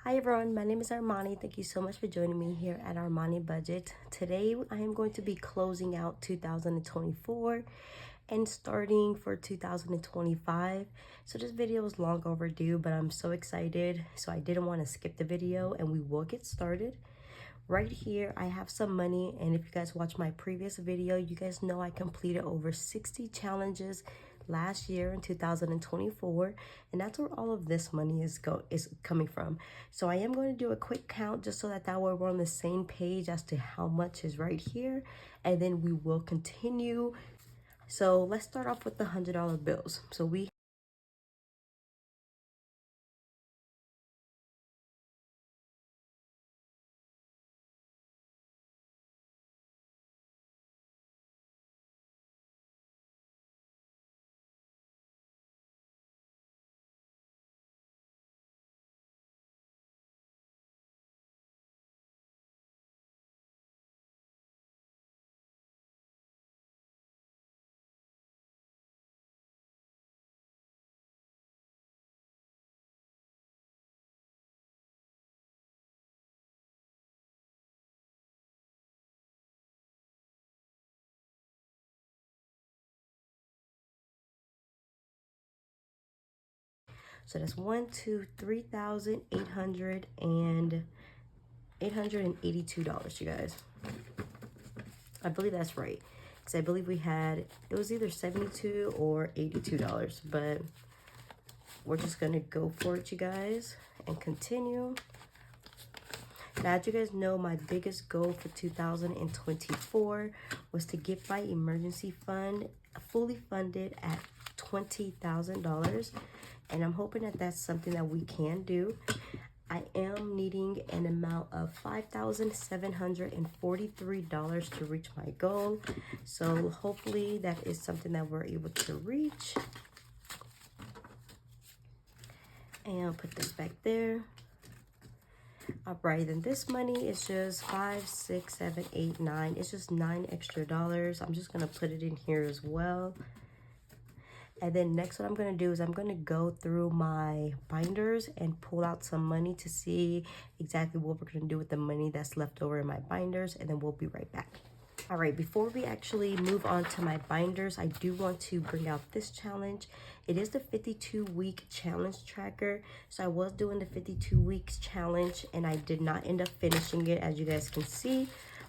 Hi everyone, my name is Armani. Thank you so much for joining me here at Armani Budget. Today I am going to be closing out 2024 and starting for 2025. So this video is long overdue, but I'm so excited. So I didn't want to skip the video and we will get started. Right here, I have some money, and if you guys watch my previous video, you guys know I completed over 60 challenges last year in 2024, and that's where all of this money is coming from. So I am going to do a quick count just so that way we're on the same page as to how much is right here, and then we will continue. So let's start off with the $100 bills. So that's $882, you guys. I believe that's right, because I believe we had, it was either $72 or $82, but we're just gonna go for it, you guys, and continue. Now, as you guys know, my biggest goal for 2024 was to get my emergency fund fully funded at $20,000, and I'm hoping that that's something that we can do. I am needing an amount of $5,743 to reach my goal. So hopefully that is something that we're able to reach. And I'll put this back there. Alright, then this money is just 5, 6, 7, 8, 9. It's just $9 extra. I'm just gonna put it in here as well. And then next, what I'm going to do is I'm going to go through my binders and pull out some money to see exactly what we're going to do with the money that's left over in my binders, and then we'll be right back. All right, before we actually move on to my binders, I do want to bring out this challenge. It is the 52-week challenge tracker. So I was doing the 52 weeks challenge, and I did not end up finishing it, as you guys can see.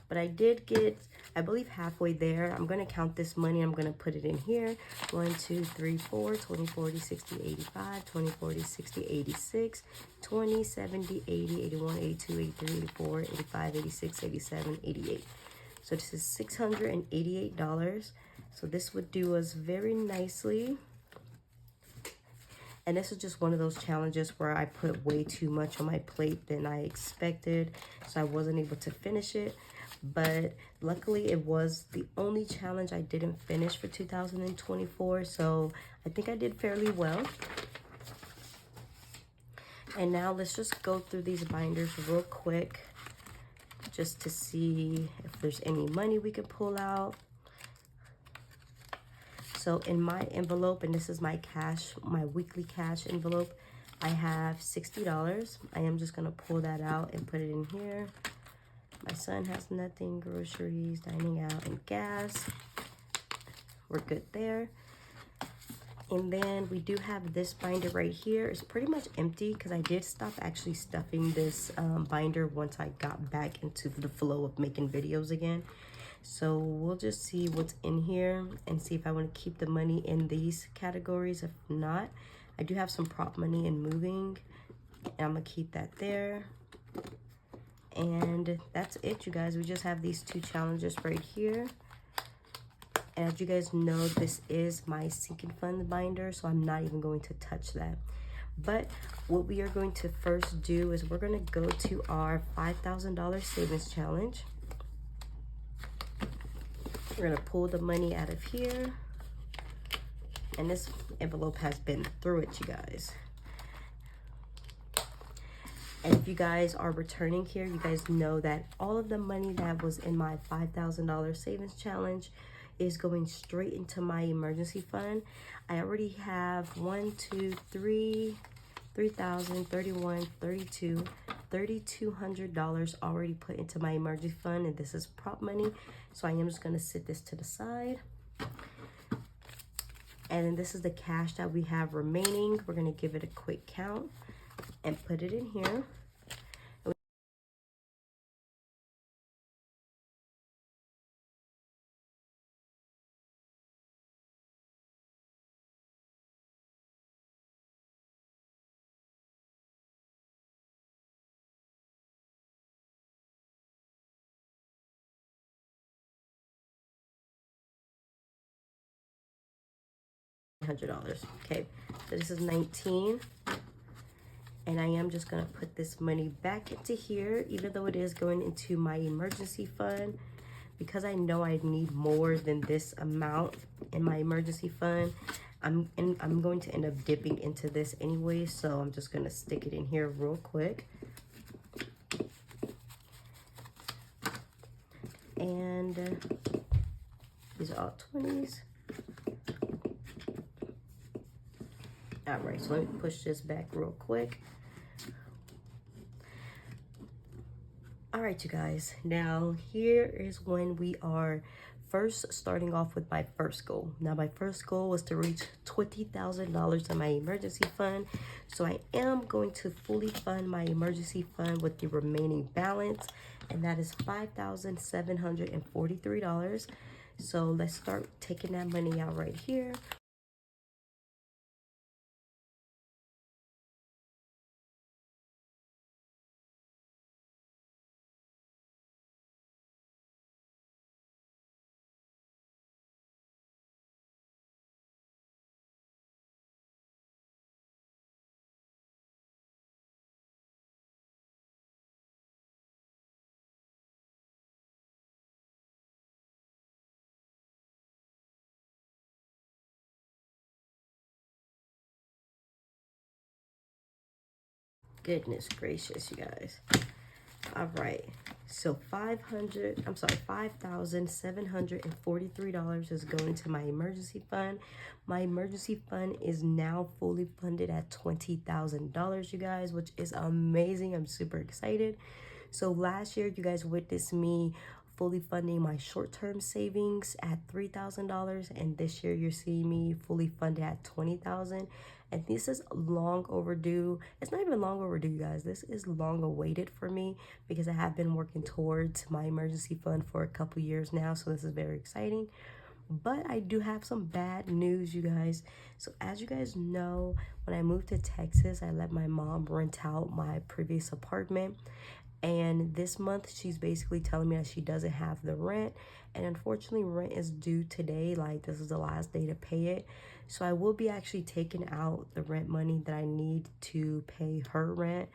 But I did get, I believe, halfway there. I'm going to count this money. I'm going to put it in here. 1, 2, 3, 4, 20, 40, 60, 85, 20, 40, 60, 86, 20, 70, 80, 81, 82, 83, 84, 85, 86, 87, 88. So this is $688. So this would do us very nicely. And this is just one of those challenges where I put way too much on my plate than I expected. So I wasn't able to finish it. But luckily it was the only challenge I didn't finish for 2024, so I think I did fairly well. And now let's just go through these binders real quick just to see if there's any money we can pull out. So in my envelope, and this is my cash, my weekly cash envelope, I have $60. I am just gonna pull that out and put it in here. My son has nothing, groceries, dining out, and gas. We're good there. And then we do have this binder right here. It's pretty much empty because I did stop actually stuffing this binder once I got back into the flow of making videos again. So we'll just see what's in here and see if I want to keep the money in these categories. If not, I do have some prop money in moving, and I'm going to keep that there. And that's it, you guys. We just have these two challenges right here. And as you guys know, this is my sinking fund binder, so I'm not even going to touch that. But what we are going to first do is we're going to go to our $5,000 savings challenge. We're going to pull the money out of here. And this envelope has been through it, you guys. And if you guys are returning here, you guys know that all of the money that was in my $5,000 savings challenge is going straight into my emergency fund. I already have 1, 2, 3, 3,000, 31, 32, $3,200 already put into my emergency fund, and this is prop money. So I am just going to sit this to the side. And then this is the cash that we have remaining. We're going to give it a quick count and put it in here. $100. Okay, so this is 19. And I am just going to put this money back into here, even though it is going into my emergency fund, because I know I need more than this amount in my emergency fund. I'm going to end up dipping into this anyway, so I'm just going to stick it in here real quick. And these are all 20s. All right, so let me push this back real quick. All right, you guys, now here is when we are first starting off with my first goal. Now, my first goal was to reach $20,000 in my emergency fund. So I am going to fully fund my emergency fund with the remaining balance, and that is $5,743. So let's start taking that money out right here. Goodness gracious, you guys. All right, so $5,743 is going to my emergency fund. My emergency fund is now fully funded at $20,000, you guys, which is amazing. I'm super excited. So last year, you guys witnessed me fully funding my short-term savings at $3,000, and this year you're seeing me fully funded at $20,000. And this is long overdue. It's not even long overdue, you guys. This is long awaited for me because I have been working towards my emergency fund for a couple years now. So this is very exciting. But I do have some bad news, you guys. So as you guys know, when I moved to Texas, I let my mom rent out my previous apartment. And this month, she's basically telling me that she doesn't have the rent. And unfortunately, rent is due today. Like, this is the last day to pay it. So I will be actually taking out the rent money that I need to pay her rent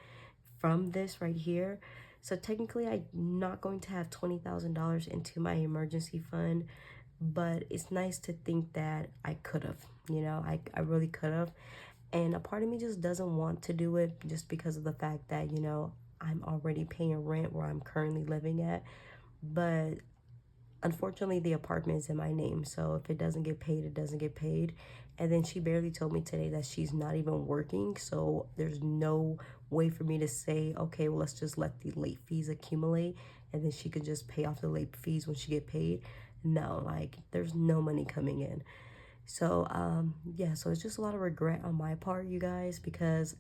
from this right here. So technically, I'm not going to have $20,000 into my emergency fund. But it's nice to think that I could have, you know, I really could have. And a part of me just doesn't want to do it just because of the fact that, you know, I'm already paying rent where I'm currently living at. But unfortunately, the apartment is in my name. So if it doesn't get paid, it doesn't get paid. And then she barely told me today that she's not even working. So there's no way for me to say, okay, well, let's just let the late fees accumulate. And then she could just pay off the late fees when she get paid. No, like, there's no money coming in. So, yeah, so it's just a lot of regret on my part, you guys, because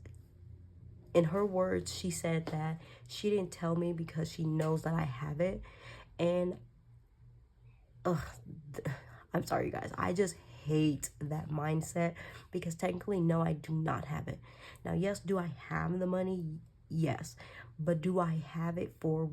in her words, she said that she didn't tell me because she knows that I have it. And, ugh, I'm sorry, you guys. I just hate that mindset because technically, no, I do not have it. Now, yes, do I have the money? Yes. But do I have it for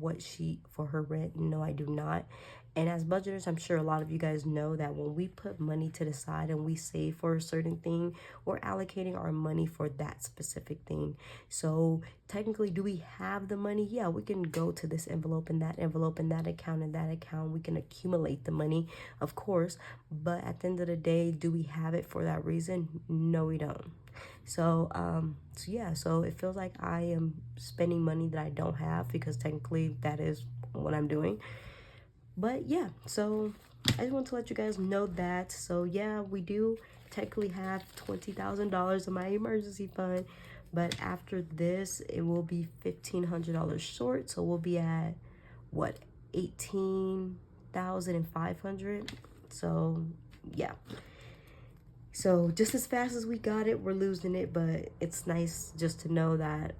for her rent? No, I do not. And as budgeters, I'm sure a lot of you guys know that when we put money to the side and we save for a certain thing, we're allocating our money for that specific thing. So technically, do we have the money? Yeah, we can go to this envelope and that envelope and that account and that account. We can accumulate the money, of course. But at the end of the day, do we have it for that reason? No, we don't. So yeah, so it feels like I am spending money that I don't have because technically that is what I'm doing. But yeah, so I just want to let you guys know that. So yeah, we do technically have $20,000 in my emergency fund, But after this, it will be $1,500 short. So we'll be at what, 18,500. So yeah. So just as fast as we got it, we're losing it. But it's nice just to know that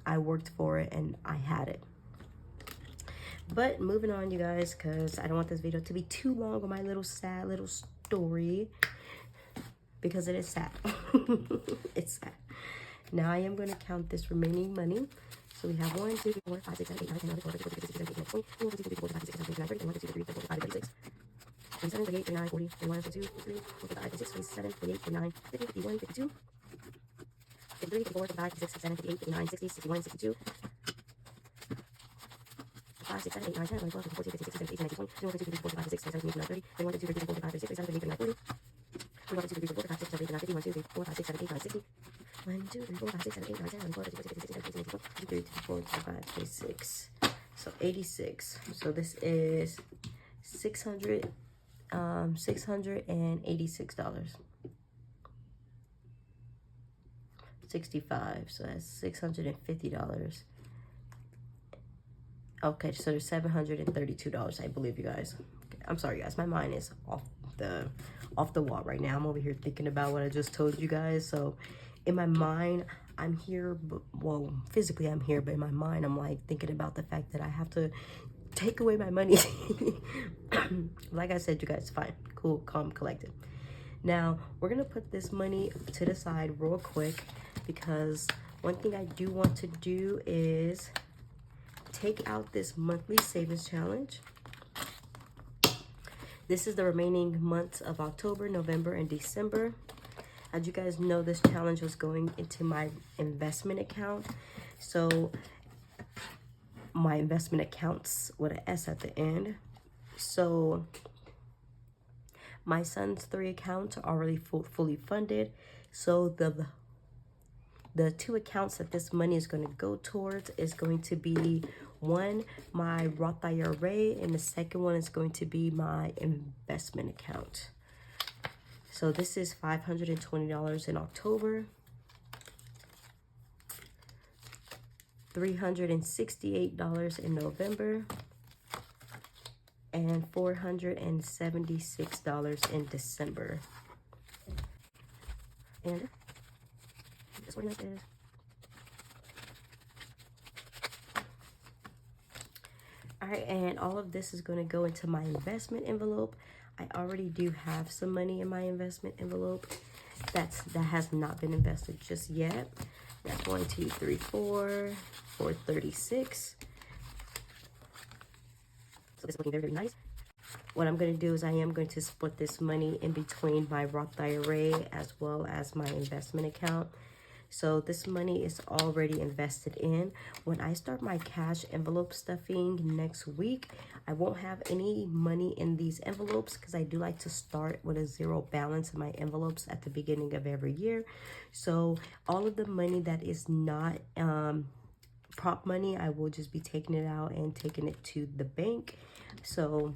I worked for it and I had it. But moving on, you guys, because I don't want this video to be too long on my little sad little story, because it is sad. It's sad. Now I am going to count this remaining money. So we have 1, 2, 3, 4, 5, 6, 7, 8, 9, 10, 11, 12, 13, 14, 15, 16, 17, 18, 19, 20, 21, 22, 23, 24, 25, 26, 27, 28, 29, 30, 31, 32, 33, 34, 35, 36, 37, 38, 39, 40, 41, 42, 43, 45, 46, 47, 48, 49, 50, 51, 52, 53, 54, 55, 56, 57, 58, 59, 60, 61, 62, 5, 6, 7, 8, 9, 10, 11, 12, 13, 14, 15, 16, 17, 18, 19, 20, 21, 22, 23, 24, 25, 26, 27, 28, 29, 30, 31, 32, 33, 34, 35, 36, 37, 38, 39, 40, 41, 42, 43, 44, 45, 46, 47, 48, 49, 50, 1, 2, 3, 4, 5, 6, 7, 8, 9, 60, 1, 2, 3, 4, 5, 6, 7, 8, 9, 10, 11, 12, 13, 14, 15, 16, 17, 18, 19, 20, 23, 24, 25, 26. So 86. So this is $686. $65. So that's $650. Okay, so there's $732, I believe, you guys. Okay, I'm sorry, guys. My mind is off the wall right now. I'm over here thinking about what I just told you guys. So in my mind, I'm here, but, well, physically I'm here, but in my mind, I'm like thinking about the fact that I have to take away my money. Like I said, you guys, fine, cool, calm, collected. Now we're gonna put this money to the side real quick, because one thing I do want to do is take out this monthly savings challenge. This is the remaining months of October, November, and December. As you guys know, this challenge was going into my investment account. So my investment accounts with an S at the end. So my son's 3 accounts are already fully funded. So the 2 accounts that this money is going to go towards is going to be, one, my Roth IRA, and the second one is going to be my investment account. So this is $520 in October, $368 in November, and $476 in December. And just organize this. All right, and all of this is going to go into my investment envelope. I already do have some money in my investment envelope that has not been invested just yet. That's 1, 2, 3, 4, 436. So this is looking very, very nice. What I'm going to do is I am going to split this money in between my Roth IRA as well as my investment account. So this money is already invested in. When I start my cash envelope stuffing next week, I won't have any money in these envelopes, because I do like to start with a 0 balance in my envelopes at the beginning of every year. So all of the money that is not prop money, I will just be taking it out and taking it to the bank. So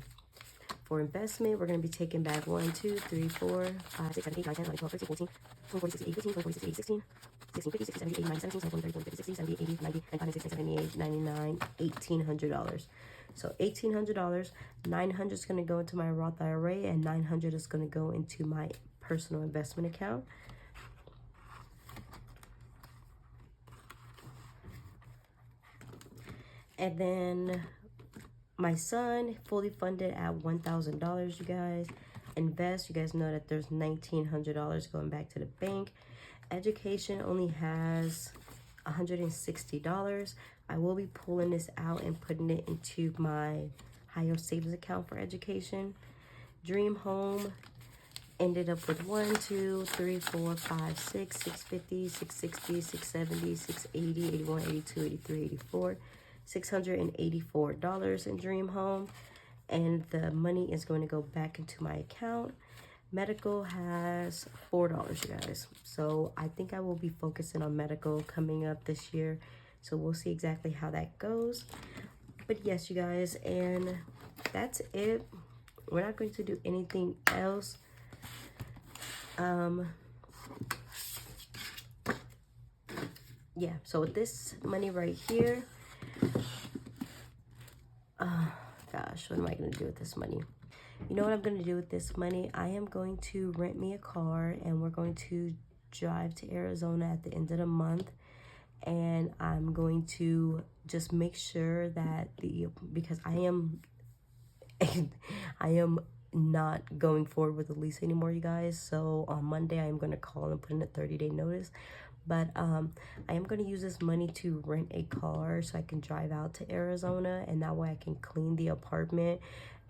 for investment, we're going to be taking back 1, 2, 3, 4, 5, 6, 7, 8, 9, 10, 11, 12, 13, 14, 15, 16, 17, 18, 19, 20, 21, 22, 23, 24, 25, 26, 27, 28, 29, 30, 31, 32, 33, 34, 35, 36, 37, 38, 39, $1,800. So $1,800, $900 is going to go into my Roth IRA, and $900 is going to go into my personal investment account. And then my son, fully funded at $1,000, you guys. Invest, you guys know that there's $1,900 going back to the bank. Education only has $160. I will be pulling this out and putting it into my higher savings account for education. Dream home ended up with 1, 2, 3, 4, 5, 6, 650, 660, 670, 680, 81, 82, 83, 84. $684 in Dream Home, and the money is going to go back into my account. Medical has $4, you guys. So I think I will be focusing on medical coming up this year. So we'll see exactly how that goes. But yes, you guys, and that's it. We're not going to do anything else. yeah, so with this money right here, gosh, what am I going to do with this money? You know what I'm going to do with this money? I am going to rent me a car, and we're going to drive to Arizona at the end of the month. And I'm going to just make sure that because I am I am not going forward with the lease anymore, you guys. So on Monday, I am going to call and put in a 30-day notice. But I am going to use this money to rent a car so I can drive out to Arizona, and that way I can clean the apartment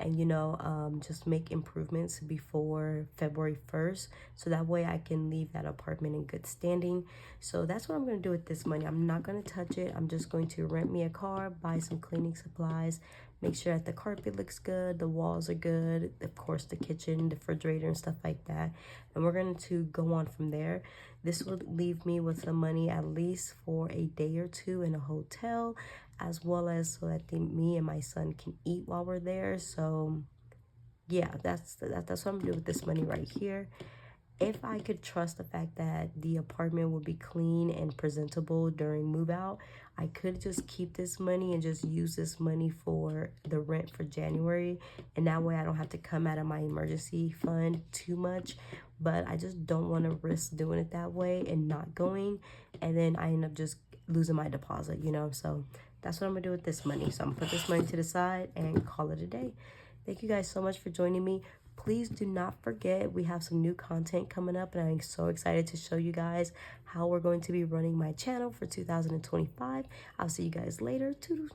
and, you know, just make improvements before February 1st. So that way I can leave that apartment in good standing. So that's what I'm going to do with this money. I'm not going to touch it. I'm just going to rent me a car, buy some cleaning supplies, make sure that the carpet looks good, the walls are good, of course the kitchen, the refrigerator and stuff like that. And we're going to go on from there. This will leave me with some money at least for a day or two in a hotel, as well as so that me and my son can eat while we're there. So yeah, that's what I'm doing with this money right here. If I could trust the fact that the apartment will be clean and presentable during move out, I could just keep this money and just use this money for the rent for January. And that way I don't have to come out of my emergency fund too much. But I just don't want to risk doing it that way and not going. And then I end up just losing my deposit, you know. So that's what I'm going to do with this money. So I'm going to put this money to the side and call it a day. Thank you guys so much for joining me. Please do not forget, we have some new content coming up, and I'm so excited to show you guys how we're going to be running my channel for 2025. I'll see you guys later. Toodles.